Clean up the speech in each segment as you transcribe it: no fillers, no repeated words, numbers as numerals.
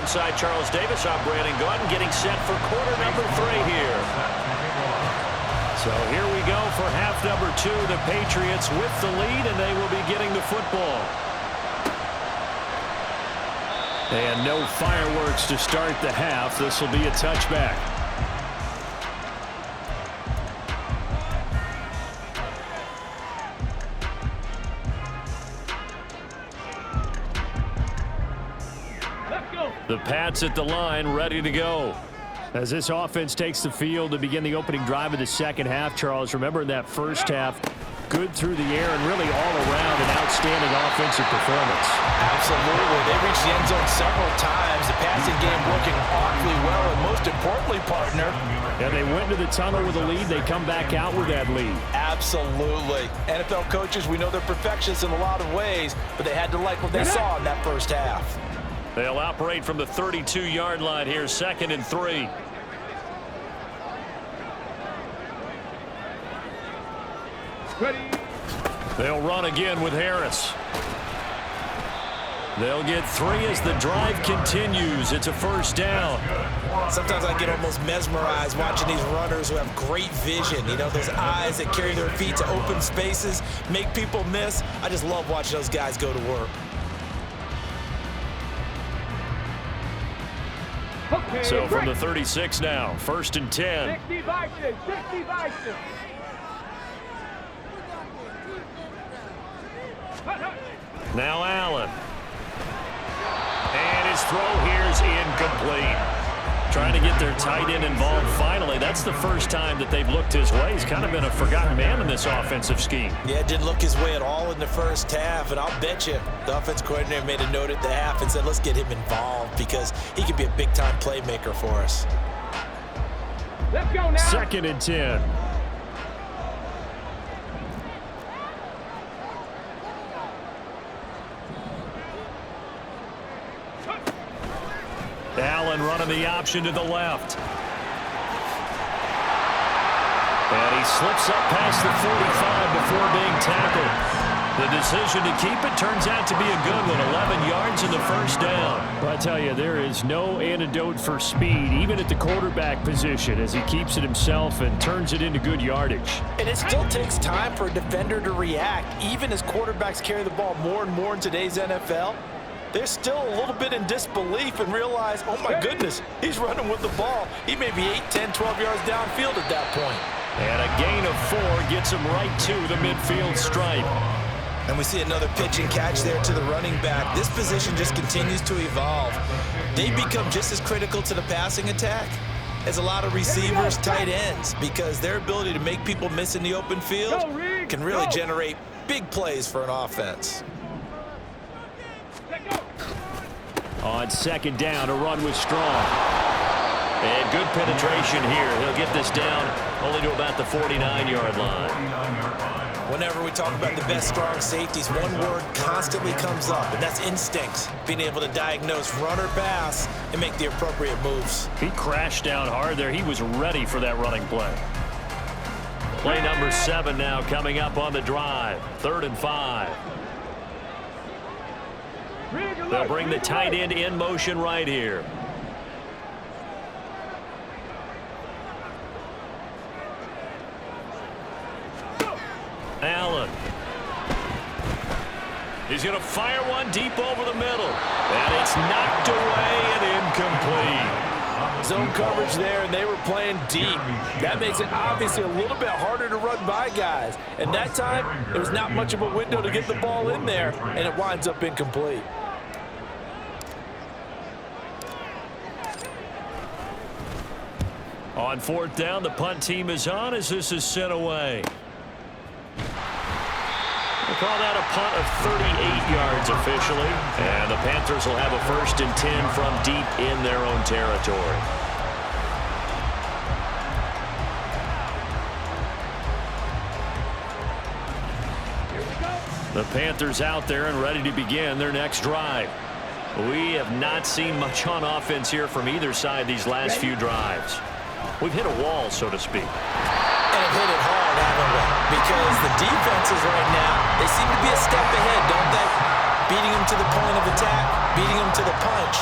Alongside Charles Davis, I'm Brandon Gaudin, getting set for quarter number 3 here. So here we go for half number 2. The Patriots with the lead, and they will be getting the football. And no fireworks to start the half. This will be a touchback. The Pats at the line, ready to go. As this offense takes the field to begin the opening drive of the second half, Charles, remember in that first half, good through the air and really all around an outstanding offensive performance. Absolutely. They reached the end zone several times. The passing game working awfully well, and most importantly, partner. Yeah, they went to the tunnel with a lead. They come back out with that lead. Absolutely. NFL coaches, we know they're perfectionists in a lot of ways, but they had to like what they saw in that first half. They'll operate from the 32-yard line here, 2nd and 3. Ready. They'll run again with Harris. They'll get 3 as the drive continues. It's a first down. Sometimes I get almost mesmerized watching these runners who have great vision. You know, those eyes that carry their feet to open spaces, make people miss. I just love watching those guys go to work. Okay, So from the 36 now, 1st and 10. 60 Vikings, 60 Vikings. Now Allen. And his throw here is incomplete. Trying to get their tight end involved finally. That's the first time that they've looked his way. He's kind of been a forgotten man in this offensive scheme. Yeah, didn't look his way at all in the first half, and I'll bet you the offense coordinator made a note at the half and said, let's get him involved because he could be a big-time playmaker for us. Let's go now. 2nd and 10. Allen running the option to the left. And he slips up past the 45 before being tackled. The decision to keep it turns out to be a good one. 11 yards in the first down. Well, I tell you, there is no antidote for speed, even at the quarterback position, as he keeps it himself and turns it into good yardage. And it still takes time for a defender to react. Even as quarterbacks carry the ball more and more in today's NFL, they're still a little bit in disbelief and realize, oh my goodness, he's running with the ball. He may be 8, 10, 12 yards downfield at that point. And a gain of 4 gets him right to the midfield stripe. And we see another pitch and catch there to the running back. This position just continues to evolve. They become just as critical to the passing attack as a lot of receivers, tight ends, because their ability to make people miss in the open field can really generate big plays for an offense. On 2nd down, a run with Strong. And good penetration here. He'll get this down only to about the 49-yard line. Whenever we talk about the best strong safeties, one word constantly comes up, and that's instincts. Being able to diagnose run or pass and make the appropriate moves. He crashed down hard there. He was ready for that running play. Play number 7 now coming up on the drive. 3rd and 5. They'll bring the tight end in motion right here. Allen. He's going to fire one deep over the middle. And it's knocked away and incomplete. Zone coverage there, and they were playing deep. That makes it obviously a little bit harder to run by guys. And that time, there was not much of a window to get the ball in there, and it winds up incomplete. On 4th down, the punt team is on as this is sent away. We'll call that a punt of 38 yards officially. And the Panthers will have a 1st and 10 from deep in their own territory. The Panthers out there and ready to begin their next drive. We have not seen much on offense here from either side these last few drives. We've hit a wall, so to speak. And have hit it hard, haven't we? Because the defenses right now, they seem to be a step ahead, don't they? Beating them to the point of attack, beating them to the punch.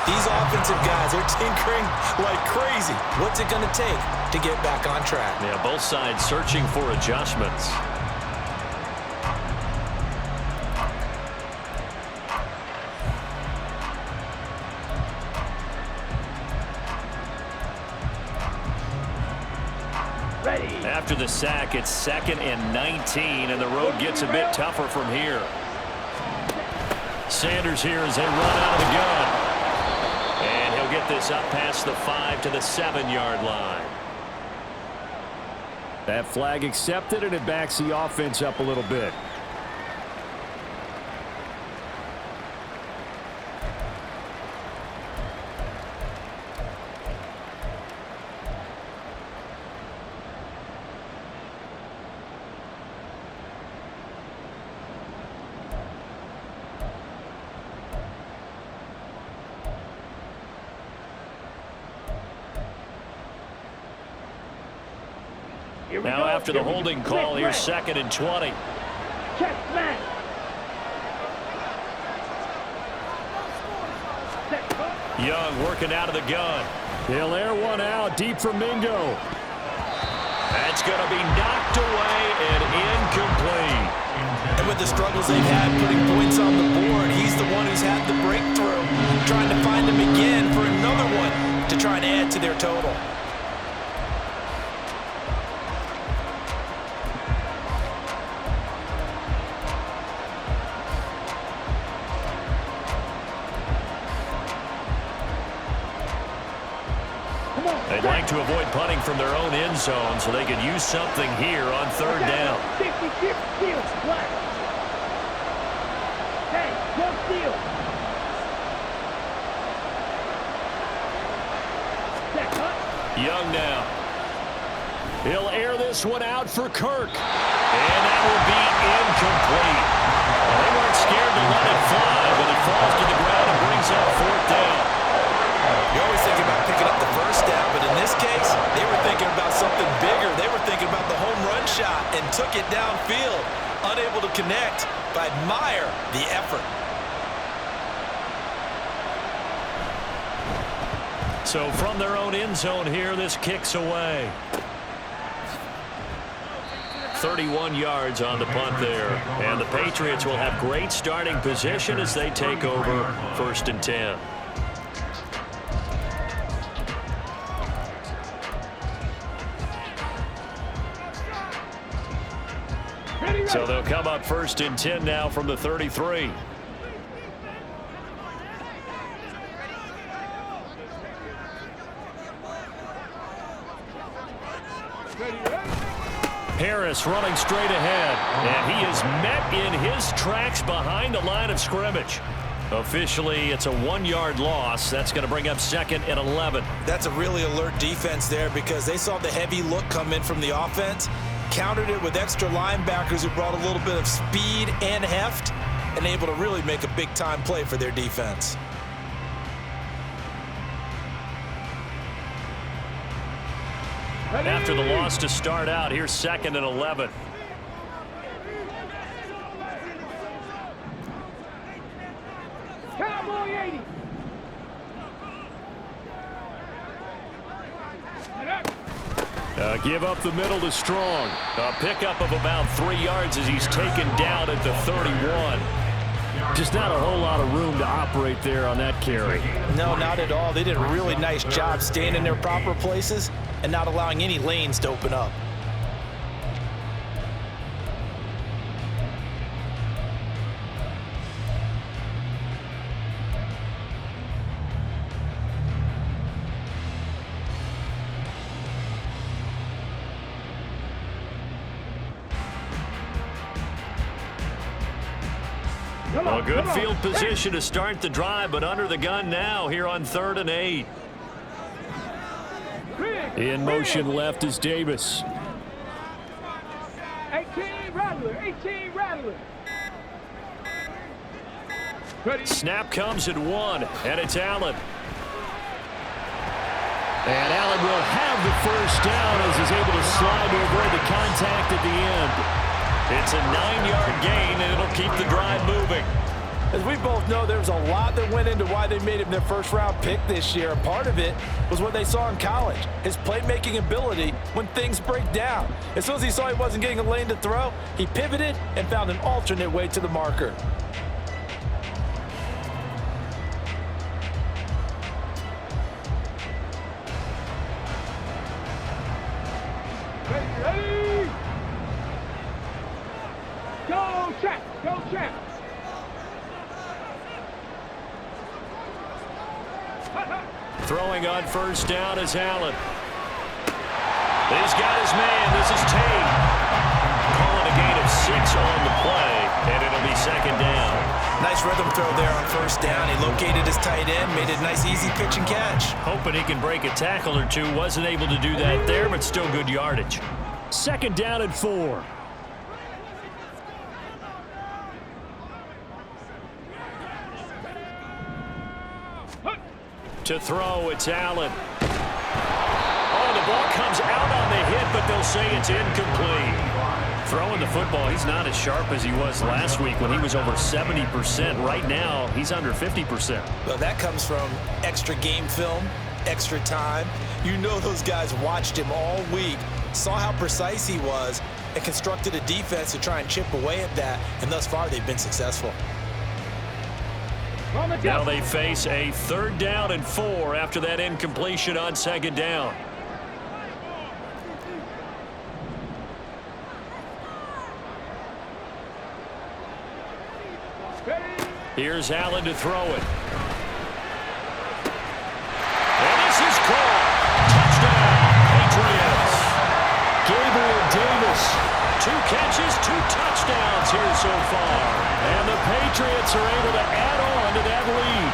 These offensive guys are tinkering like crazy. What's it going to take to get back on track? Yeah, both sides searching for adjustments. After the sack, it's 2nd and 19, and the road gets a bit tougher from here. Sanders here as they run out of the gun. And he'll get this up past the 5 to the 7-yard line. That flag accepted, and it backs the offense up a little bit. Now after the holding call, here's 2nd and 20. Check man. Young working out of the gun. They'll air one out deep for Mingo. That's going to be knocked away and incomplete. And with the struggles they've had putting points on the board, he's the one who's had the breakthrough, trying to find him again for another one to try and add to their total. They'd like to avoid punting from their own end zone so they could use something here on 3rd down. 50 steal, black. Hey, no steal. Young now. He'll air this one out for Kirk. And that will be incomplete. They weren't scared to let it fly, but it falls to the ground and brings up 4th down. You always think about picking up the first down, but in this case, they were thinking about something bigger. They were thinking about the home run shot and took it downfield. Unable to connect, but admire the effort. So from their own end zone here, this kicks away. 31 yards on the punt there. And the Patriots will have great starting position as they take over 1st and 10. So they'll come up 1st and 10 now from the 33. Harris running straight ahead, and he is met in his tracks behind the line of scrimmage. Officially, it's a 1-yard loss. That's going to bring up 2nd and 11. That's a really alert defense there because they saw the heavy look come in from the offense, countered it with extra linebackers who brought a little bit of speed and heft, and able to really make a big-time play for their defense. After the loss to start out, here's 2nd and 11. Cowboy 80. Give up the middle to Strong. A pickup of about 3 yards as he's taken down at the 31. Just not a whole lot of room to operate there on that carry. No, not at all. They did a really nice job staying in their proper places and not allowing any lanes to open up. Well, good field position to start the drive, but under the gun now here on 3rd and 8. In motion left is Davis. 18 Rattler, 18 Rattler. Snap comes at 1, and it's Allen. And Allen will have the 1st down as he's able to slide to avoid the contact at the end. It's a 9-yard gain, and it'll keep the drive moving. As we both know, there's a lot that went into why they made him their first-round pick this year. And part of it was what they saw in college, his playmaking ability when things break down. As soon as he saw he wasn't getting a lane to throw, he pivoted and found an alternate way to the marker. Ready? Go, Champ! Go, Champ! Throwing on first down is Allen. He's got his man. This is Tate. Calling a gain of 6 on the play, and it'll be second down. Nice rhythm throw there on first down. He located his tight end, made it a nice, easy pitch and catch. Hoping he can break a tackle or two. Wasn't able to do that there, but still good yardage. Second down and 4. To throw, it's Allen. Oh, the ball comes out on the hit, but they'll say it's incomplete. Throwing the football, he's not as sharp as he was last week when he was over 70%. Right now, he's under 50%. Well, that comes from extra game film, extra time. You know those guys watched him all week, saw how precise he was, and constructed a defense to try and chip away at that, and thus far they've been successful. Now they face a third down and 4 after that incompletion on second down. Here's Allen to throw it. And this is caught. Touchdown, Patriots. Gabriel Davis, 2 catches, 2 touchdowns here so far. And the Patriots are able to add on to that lead.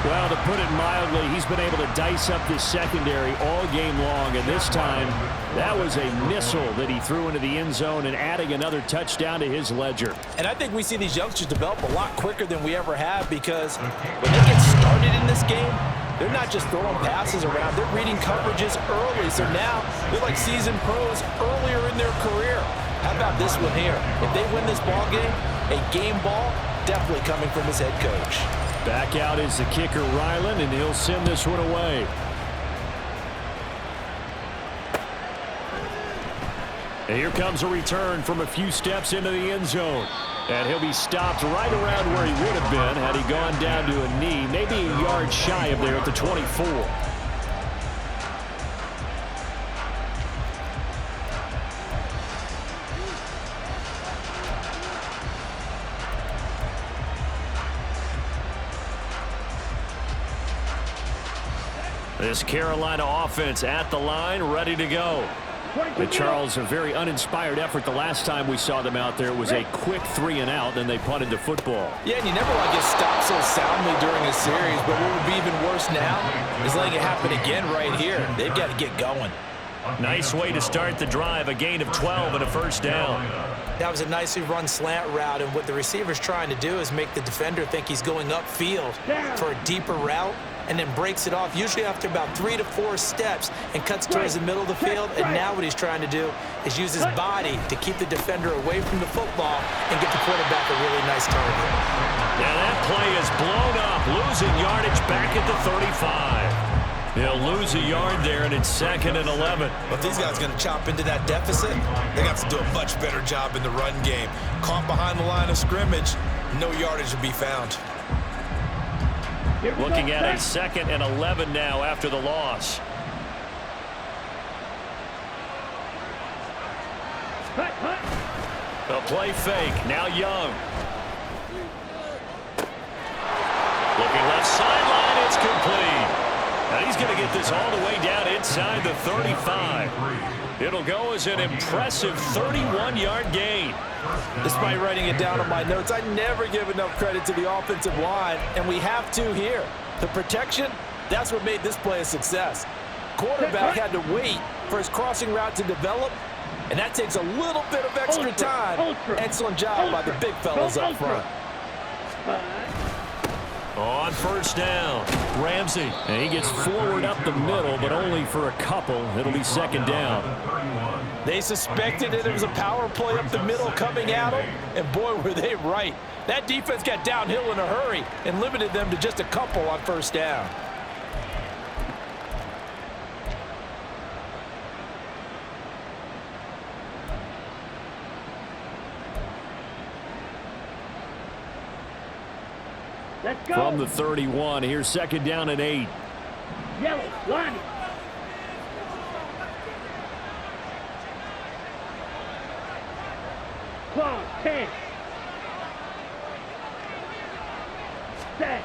Well, to put it mildly, he's been able to dice up this secondary all game long, and this time that was a missile that he threw into the end zone and adding another touchdown to his ledger. And I think we see these youngsters develop a lot quicker than we ever have, because when they get started in this game, they're not just throwing passes around, they're reading coverages early. So now they're like seasoned pros earlier in their career. How about this one here? If they win this ball game, a game ball definitely coming from his head coach. Back out is the kicker, Ryland, and he'll send this one away. And here comes a return from a few steps into the end zone. And he'll be stopped right around where he would have been had he gone down to a knee, maybe a yard shy of there at the 24. This Carolina offense at the line, ready to go. But Charles, a very uninspired effort the last time we saw them out there. It was a quick 3 and out, then they punted the football. Yeah, and you never want to get stopped so soundly during a series, but what would be even worse now is letting it happen again right here. They've got to get going. Nice way to start the drive, a gain of 12 and a first down. That was a nicely run slant route, and what the receiver's trying to do is make the defender think he's going upfield for a deeper route, and then breaks it off, usually after about 3 to 4 steps, and cuts towards the middle of the field. And now what he's trying to do is use his body to keep the defender away from the football and get the quarterback a really nice target. Now that play is blown up, losing yardage back at the 35. They'll lose a yard there, and it's 2nd and 11. But if these guys are going to chop into that deficit, they got to do a much better job in the run game. Caught behind the line of scrimmage, no yardage to be found. Looking at a 2nd and 11 now after the loss. A play fake. Now Young. Looking left sideline. It's complete. Now he's going to get this all the way down inside the 35. It'll go as an impressive 31-yard gain. Despite writing it down on my notes, I never give enough credit to the offensive line, and we have to here. The protection, that's what made this play a success. Quarterback had to wait for his crossing route to develop, and that takes a little bit of extra time. Excellent job by the big fellas up front. On first down, Ramsey. And he gets forward up the middle, but only for a couple. It'll be second down. They suspected it was a power play up the middle coming at them, and boy, were they right. That defense got downhill in a hurry and limited them to just a couple on first down. Let's go. From the 31, here's second down and 8. Yellow, line it. Claw, 10. Set.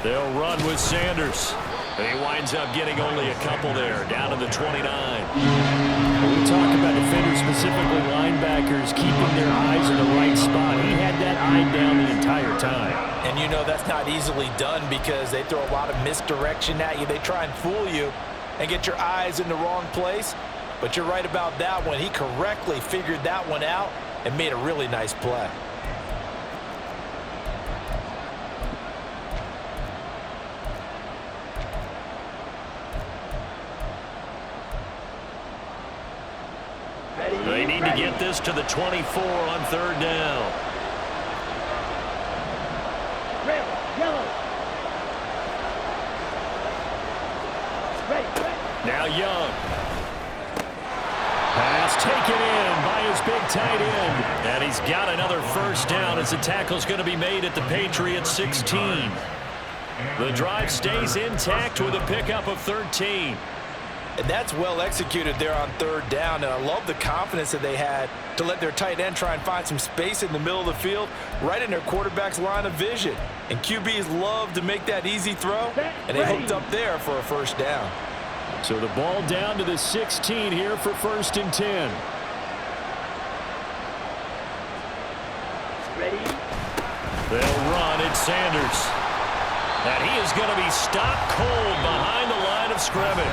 They'll run with Sanders. He winds up getting only a couple there, down to the 29. When we talk about defenders, specifically linebackers, keeping their eyes in the right spot. He had that eye down the entire time. And you know that's not easily done because they throw a lot of misdirection at you. They try and fool you and get your eyes in the wrong place. But you're right about that one. He correctly figured that one out and made a really nice play. They need to get this to the 24 on third down. Red, yellow. Red. Now Young. Pass taken in by his big tight end. And he's got another first down as the tackle's going to be made at the Patriots 16. The drive stays intact with a pickup of 13. And that's well executed there on third down. And I love the confidence that they had to let their tight end try and find some space in the middle of the field, right in their quarterback's line of vision. And QBs love to make that easy throw, and they hooked up there for a first down. So the ball down to the 16 here for first and 10. Ready. They'll run. It's Sanders. And he is going to be stopped cold behind the line of scrimmage.